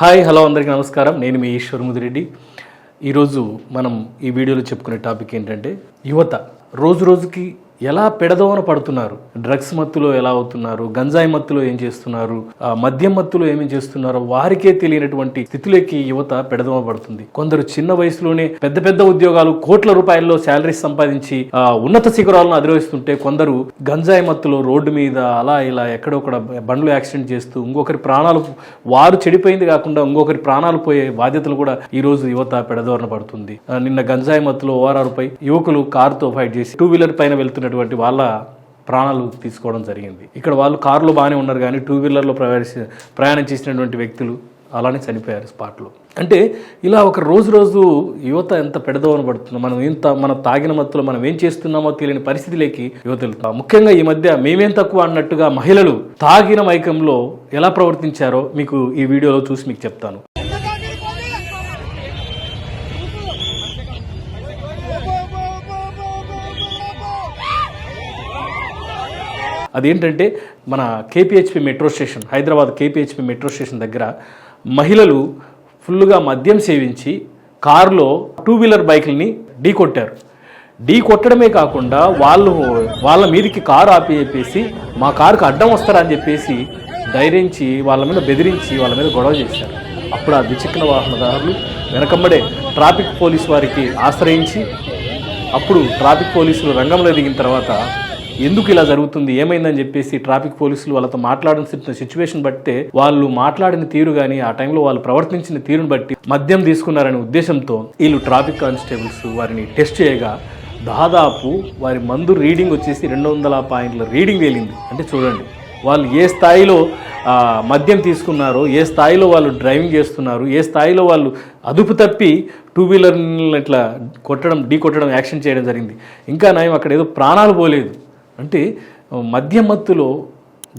Hi hello అందరికీ నమస్కారం. నేను మీ ఈశ్వర్ ముదిరెడ్డి. ఈరోజు మనం ఈ వీడియోలో చెప్పుకునే టాపిక్ ఏంటంటే యువత రోజు రోజుకి ఎలా పెడదోవన పడుతున్నారు, డ్రగ్స్ మత్తులో ఎలా అవుతున్నారు, గంజాయి మత్తులో ఏం చేస్తున్నారు, మద్యం మత్తులో ఏమేం చేస్తున్నారో వారికే తెలియనటువంటి స్థితిలోకి యువత పెడదోవ పడుతుంది. కొందరు చిన్న వయసులోనే పెద్ద పెద్ద ఉద్యోగాలు, కోట్ల రూపాయల్లో శాలరీస్ సంపాదించి ఉన్నత శిఖరాలను అధిరోహిస్తుంటే, కొందరు గంజాయి మత్తులో రోడ్డు మీద అలా ఇలా ఎక్కడొక్కడ బండ్లు యాక్సిడెంట్ చేస్తూ ఇంకొకరి ప్రాణాలు, వారు చెడిపోయింది కాకుండా ఇంకొకరి ప్రాణాలు పోయే బాధ్యతలు కూడా ఈ రోజు యువత పెడదోరన పడుతుంది. నిన్న గంజాయి మత్తులో ORR పై యువకులు కారుతో ఫైట్ చేసి 2-వీలర్ పైన వెళ్తున్న వాళ్ళ ప్రాణాలు తీసుకోవడం జరిగింది. ఇక్కడ వాళ్ళు కారులో బాగానే ఉన్నారు, కానీ 2-వీలర్లో ప్రయాణం చేసినటువంటి వ్యక్తులు అలానే చనిపోయారు స్పాట్లో. అంటే ఇలా ఒక రోజు యువత ఎంత పెడదోవన పడుతుందో, మన తాగిన మత్తులో మనం ఏం చేస్తున్నామో తెలియని పరిస్థితిలోకి యువత వెళ్తాం. ముఖ్యంగా ఈ మధ్య మేమేం తక్కువ అన్నట్టుగా మహిళలు తాగిన మైకంలో ఎలా ప్రవర్తించారో మీకు ఈ వీడియోలో చూసి మీకు చెప్తాను. అదేంటంటే మన KPHP metro station, Hyderabad KPHP metro station దగ్గర మహిళలు ఫుల్గా మద్యం సేవించి కారులో 2-వీలర్ బైక్లని ఢీ కొట్టడమే కాకుండా వాళ్ళ మీదకి కారు ఆపేసి మా కారుకు అడ్డం వస్తారా అని చెప్పేసి ధైర్యించి వాళ్ళ మీద బెదిరించి వాళ్ళ మీద గొడవ చేశారు. అప్పుడు ఆ ద్విచక్ర వాహనదారులు వెనకమ్మడే ట్రాఫిక్ పోలీస్ వారికి ఆశ్రయించి, అప్పుడు ట్రాఫిక్ పోలీసులు రంగంలో దిగిన తర్వాత ఎందుకు ఇలా జరుగుతుంది, ఏమైందని చెప్పేసి ట్రాఫిక్ పోలీసులు వాళ్ళతో మాట్లాడిన సిచ్యువేషన్ బట్టే, వాళ్ళు మాట్లాడిన తీరు కానీ ఆ టైంలో వాళ్ళు ప్రవర్తించిన తీరును బట్టి మద్యం తీసుకున్నారనే ఉద్దేశంతో వీళ్ళు ట్రాఫిక్ కానిస్టేబుల్స్ వారిని టెస్ట్ చేయగా దాదాపు వారి మందు రీడింగ్ వచ్చేసి 200 పాయింట్ల రీడింగ్ తేలింది. అంటే చూడండి వాళ్ళు ఏ స్థాయిలో మద్యం తీసుకున్నారో, ఏ స్థాయిలో వాళ్ళు డ్రైవింగ్ చేస్తున్నారు, ఏ స్థాయిలో వాళ్ళు అదుపు తప్పి 2-వీలర్ని ఇట్లా ఢీ కొట్టడం, యాక్షన్ చేయడం జరిగింది. ఇంకా నయం అక్కడ ఏదో ప్రాణాలు పోలేదు. అంటే మద్యం మత్తులో,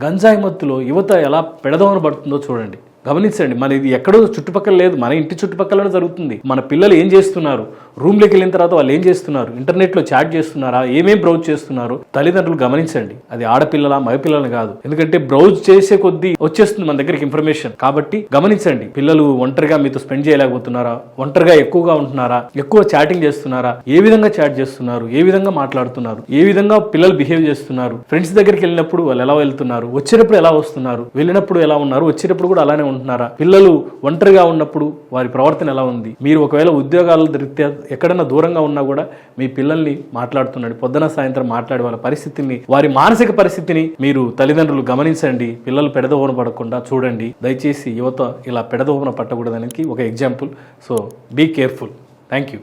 గంజాయి మత్తులో యువత ఎలా పెడదోవన పడుతుందో చూడండి, గమనించండి. మన ఇది ఎక్కడో చుట్టుపక్కల లేదు, మన ఇంటి చుట్టుపక్కలనే జరుగుతుంది. మన పిల్లలు ఏం చేస్తున్నారు, రూమ్లోకి వెళ్ళిన తర్వాత వాళ్ళు ఏం చేస్తున్నారు, ఇంటర్నెట్లో చాట్ చేస్తున్నారా, ఏమేం బ్రౌజ్ చేస్తున్నారు, తల్లిదండ్రులు గమనించండి. అది ఆడపిల్లల మగపిల్లలని కాదు, ఎందుకంటే బ్రౌజ్ చేసే కొద్దీ వచ్చేస్తుంది మన దగ్గరికి ఇన్ఫర్మేషన్. కాబట్టి గమనించండి, పిల్లలు ఒంటరిగా మీతో స్పెండ్ చేయలేకపోతున్నారా, ఒంటరిగా ఎక్కువగా ఉంటున్నారా, ఎక్కువ చాటింగ్ చేస్తున్నారా, ఏ విధంగా చాట్ చేస్తున్నారు, ఏ విధంగా మాట్లాడుతున్నారు, ఏ విధంగా పిల్లలు బిహేవ్ చేస్తున్నారు, ఫ్రెండ్స్ దగ్గరికి వెళ్ళినప్పుడు వాళ్ళు ఎలా వెళ్తున్నారు, వచ్చేటప్పుడు ఎలా వస్తున్నారు, వెళ్ళినప్పుడు ఎలా ఉన్నారు, వచ్చేటప్పుడు కూడా అలానే ఉంటున్నారా, పిల్లలు ఒంటరిగా ఉన్నప్పుడు వారి ప్రవర్తన ఎలా ఉంది. మీరు ఒకవేళ ఉద్యోగాల రీత్యా ఎక్కడన్నా దూరంగా ఉన్నా కూడా మీ పిల్లల్ని మాట్లాడుతున్నాడు, పొద్దున సాయంత్రం మాట్లాడే వాళ్ళ పరిస్థితిని, వారి మానసిక పరిస్థితిని మీరు తల్లిదండ్రులు గమనించండి. పిల్లలు పెడదోవన పడకుండా చూడండి. దయచేసి యువత ఇలా పెడదోవన పట్టకూడదానికి ఒక example. So be careful. Thank you.